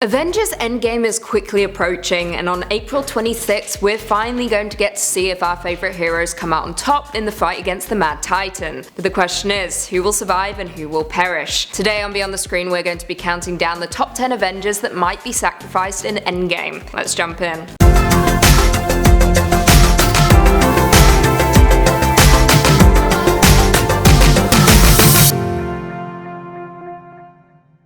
Avengers Endgame is quickly approaching, and on April 26th, we're finally going to get to see if our favourite heroes come out on top in the fight against the Mad Titan. But the question is, who will survive and who will perish? Today on Beyond the Screen, we're going to be counting down the top 10 Avengers that might be sacrificed in Endgame. Let's jump in.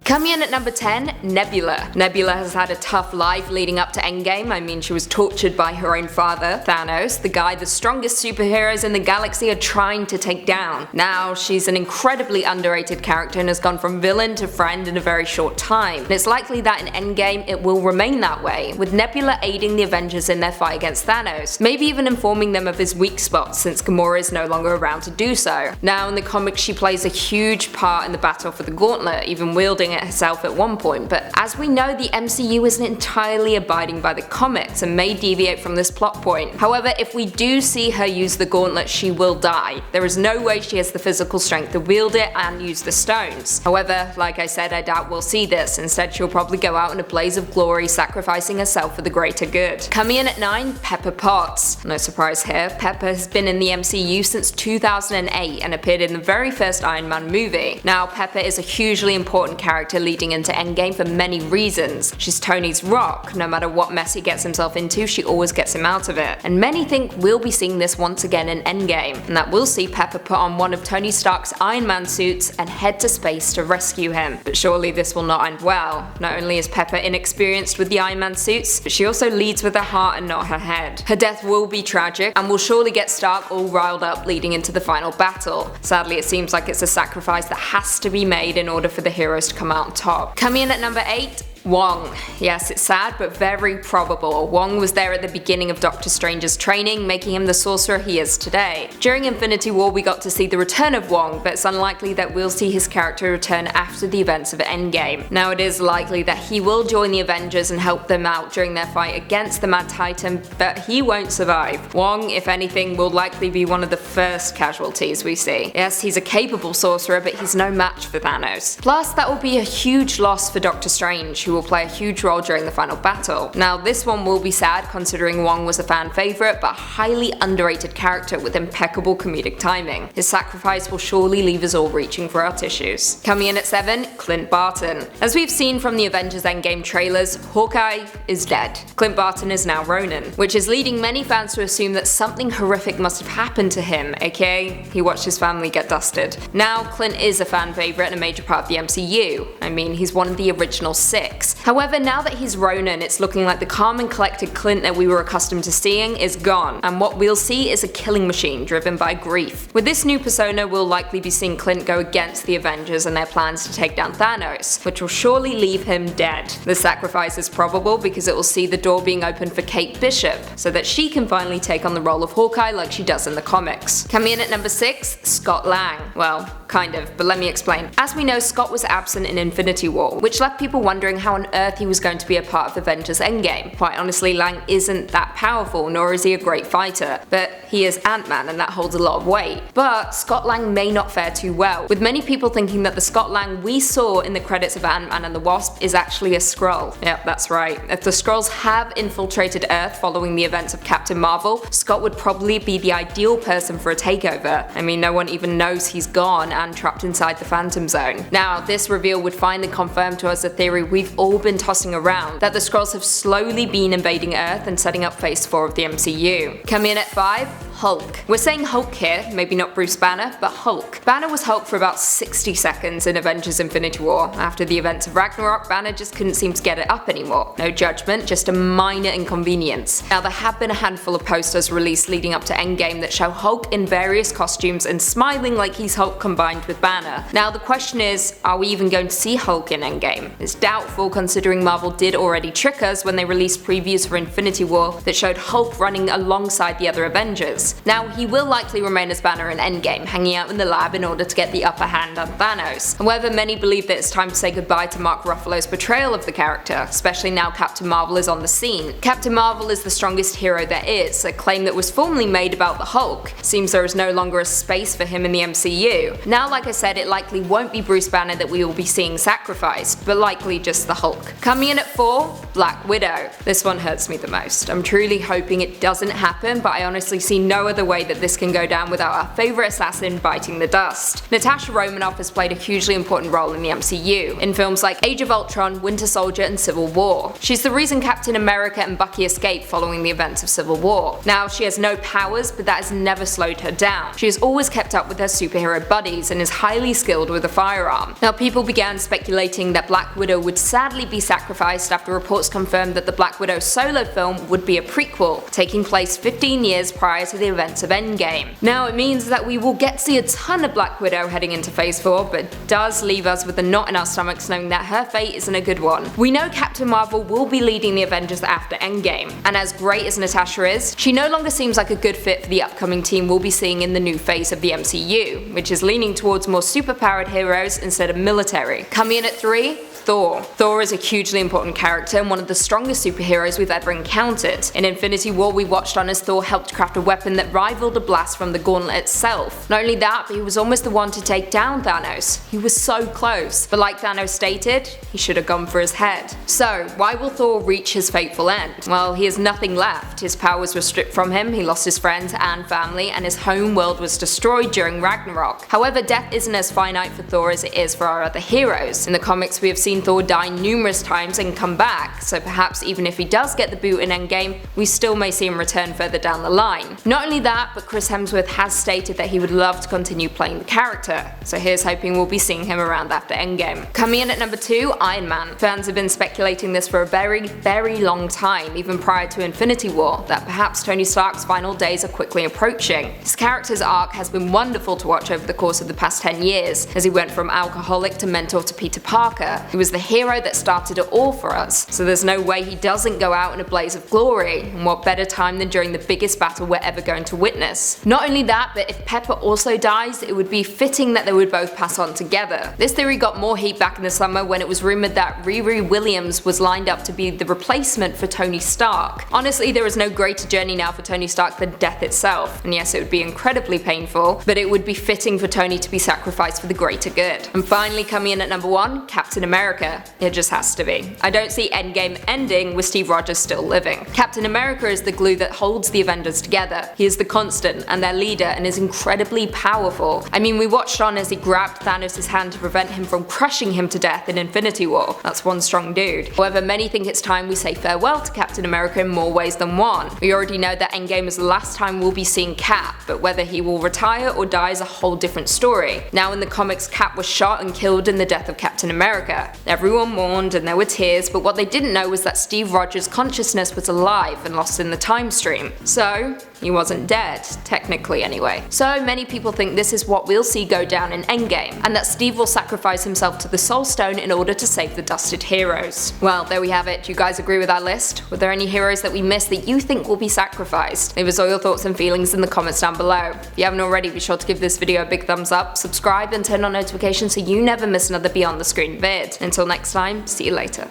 Coming in at number 10, Nebula. Nebula has had a tough life leading up to Endgame. I mean, she was tortured by her own father, Thanos, the guy the strongest superheroes in the galaxy are trying to take down. Now, she's an incredibly underrated character and has gone from villain to friend in a very short time. And it's likely that in Endgame it will remain that way, with Nebula aiding the Avengers in their fight against Thanos, maybe even informing them of his weak spots since Gamora is no longer around to do so. Now, in the comics she plays a huge part in the battle for the Gauntlet, even wielding it herself at one point, but as we know, the MCU isn't entirely abiding by the comics and may deviate from this plot point. However, if we do see her use the Gauntlet, she will die. There is no way she has the physical strength to wield it and use the stones. However, like I said, I doubt we'll see this. Instead, she'll probably go out in a blaze of glory, sacrificing herself for the greater good. Coming in at 9, Pepper Potts. No surprise here, Pepper has been in the MCU since 2008 and appeared in the very first Iron Man movie. Now, Pepper is a hugely important character leading into Endgame for many reasons. She's Tony's rock. No matter what mess he gets himself into, she always gets him out of it. And many think we'll be seeing this once again in Endgame, and that we'll see Pepper put on one of Tony Stark's Iron Man suits and head to space to rescue him. But surely this will not end well. Not only is Pepper inexperienced with the Iron Man suits, but she also leads with her heart and not her head. Her death will be tragic and will surely get Stark all riled up leading into the final battle. Sadly, it seems like it's a sacrifice that has to be made in order for the heroes to come out on top. Coming in at number 8, Wong. Yes, it's sad, but very probable. Wong was there at the beginning of Doctor Strange's training, making him the sorcerer he is today. During Infinity War, we got to see the return of Wong, but it's unlikely that we'll see his character return after the events of Endgame. Now, it is likely that he will join the Avengers and help them out during their fight against the Mad Titan, but he won't survive. Wong, if anything, will likely be one of the first casualties we see. Yes, he's a capable sorcerer, but he's no match for Thanos. Plus, that will be a huge loss for Doctor Strange, who will play a huge role during the final battle. Now, this one will be sad considering Wong was a fan favourite but highly underrated character with impeccable comedic timing. His sacrifice will surely leave us all reaching for our tissues. Coming in at 7, Clint Barton. As we've seen from the Avengers Endgame trailers, Hawkeye is dead. Clint Barton is now Ronin, which is leading many fans to assume that something horrific must have happened to him, aka he watched his family get dusted. Now, Clint is a fan favourite and a major part of the MCU. I mean, he's one of the original 6. However, now that he's Ronin, it's looking like the calm and collected Clint that we were accustomed to seeing is gone, and what we'll see is a killing machine driven by grief. With this new persona, we'll likely be seeing Clint go against the Avengers and their plans to take down Thanos, which will surely leave him dead. The sacrifice is probable because it will see the door being opened for Kate Bishop, so that she can finally take on the role of Hawkeye like she does in the comics. Coming in at number 6, Scott Lang. Well, kind of, but let me explain. As we know, Scott was absent in Infinity War, which left people wondering how on earth he was going to be a part of Avengers Endgame. Quite honestly, Lang isn't that powerful, nor is he a great fighter, but he is Ant-Man and that holds a lot of weight. But Scott Lang may not fare too well, with many people thinking that the Scott Lang we saw in the credits of Ant-Man and the Wasp is actually a Skrull. Yep, that's right. If the Skrulls have infiltrated Earth following the events of Captain Marvel, Scott would probably be the ideal person for a takeover. I mean, no one even knows he's gone and trapped inside the Phantom Zone. Now, this reveal would finally confirm to us a theory we've all been tossing around, that the Skrulls have slowly been invading Earth and setting up Phase 4 of the MCU. Coming in at 5, Hulk. We're saying Hulk here, maybe not Bruce Banner, but Hulk. Banner was Hulk for about 60 seconds in Avengers Infinity War. After the events of Ragnarok, Banner just couldn't seem to get it up anymore. No judgment, just a minor inconvenience. Now, there have been a handful of posters released leading up to Endgame that show Hulk in various costumes and smiling like he's Hulk combined with Banner. Now, the question is, are we even going to see Hulk in Endgame? It's doubtful considering Marvel did already trick us when they released previews for Infinity War that showed Hulk running alongside the other Avengers. Avengers. Now, he will likely remain as Banner in Endgame, hanging out in the lab in order to get the upper hand on Thanos. However, many believe that it's time to say goodbye to Mark Ruffalo's portrayal of the character, especially now Captain Marvel is on the scene. Captain Marvel is the strongest hero there is, a claim that was formerly made about the Hulk. Seems there is no longer a space for him in the MCU. Now, like I said, it likely won't be Bruce Banner that we will be seeing sacrificed, but likely just the Hulk. Coming in at 4, Black Widow. This one hurts me the most. I'm truly hoping it doesn't happen, but I honestly see no other way that this can go down without our favourite assassin biting the dust. Natasha Romanoff has played a hugely important role in the MCU, in films like Age of Ultron, Winter Soldier and Civil War. She's the reason Captain America and Bucky escaped following the events of Civil War. Now, she has no powers, but that has never slowed her down. She has always kept up with her superhero buddies and is highly skilled with a firearm. Now, people began speculating that Black Widow would sadly be sacrificed after reports confirmed that the Black Widow solo film would be a prequel, taking place 15 years prior to the events of Endgame. Now, it means that we will get to see a ton of Black Widow heading into Phase 4, but it does leave us with a knot in our stomachs knowing that her fate isn't a good one. We know Captain Marvel will be leading the Avengers after Endgame, and as great as Natasha is, she no longer seems like a good fit for the upcoming team we'll be seeing in the new phase of the MCU, which is leaning towards more superpowered heroes instead of military. Coming in at 3, Thor. Thor is a hugely important character and one of the strongest superheroes we've ever encountered. In Infinity War, we watched on as Thor helped craft a weapon that rivaled a blast from the gauntlet itself. Not only that, but he was almost the one to take down Thanos. He was so close, but like Thanos stated, he should have gone for his head. So, why will Thor reach his fateful end? Well, he has nothing left. His powers were stripped from him, he lost his friends and family, and his home world was destroyed during Ragnarok. However, death isn't as finite for Thor as it is for our other heroes. In the comics, we have seen Thor die numerous times and come back, so perhaps even if he does get the boot in Endgame, we still may see him return further down the line. Not only that, but Chris Hemsworth has stated that he would love to continue playing the character, so here's hoping we'll be seeing him around after Endgame. Coming in at number 2, Iron Man. Fans have been speculating this for a very long time, even prior to Infinity War, that perhaps Tony Stark's final days are quickly approaching. His character's arc has been wonderful to watch over the course of the past 10 years, as he went from alcoholic to mentor to Peter Parker. He was the hero that started it all for us, so there's no way he doesn't go out in a blaze of glory, and what better time than during the biggest battle we're ever going to witness. Not only that, but if Pepper also dies, it would be fitting that they would both pass on together. This theory got more heat back in the summer when it was rumored that Riri Williams was lined up to be the replacement for Tony Stark. Honestly, there is no greater journey now for Tony Stark than death itself, and yes, it would be incredibly painful, but it would be fitting for Tony to be sacrificed for the greater good. And finally, coming in at number 1, Captain America. It just has to be. I don't see Endgame ending with Steve Rogers still living. Captain America is the glue that holds the Avengers together. He is the constant and their leader and is incredibly powerful. I mean, we watched on as he grabbed Thanos' hand to prevent him from crushing him to death in Infinity War. That's one strong dude. However, many think it's time we say farewell to Captain America in more ways than one. We already know that Endgame is the last time we'll be seeing Cap, but whether he will retire or die is a whole different story. Now in the comics, Cap was shot and killed in the death of Captain America. Everyone mourned and there were tears, but what they didn't know was that Steve Rogers' consciousness was alive and lost in the time stream. So, he wasn't dead, technically anyway. So many people think this is what we'll see go down in Endgame, and that Steve will sacrifice himself to the Soul Stone in order to save the dusted heroes. Well, there we have it. Do you guys agree with our list? Were there any heroes that we missed that you think will be sacrificed? Leave us all your thoughts and feelings in the comments down below. If you haven't already, be sure to give this video a big thumbs up, subscribe and turn on notifications so you never miss another Beyond the Screen vid. Until next time, see you later.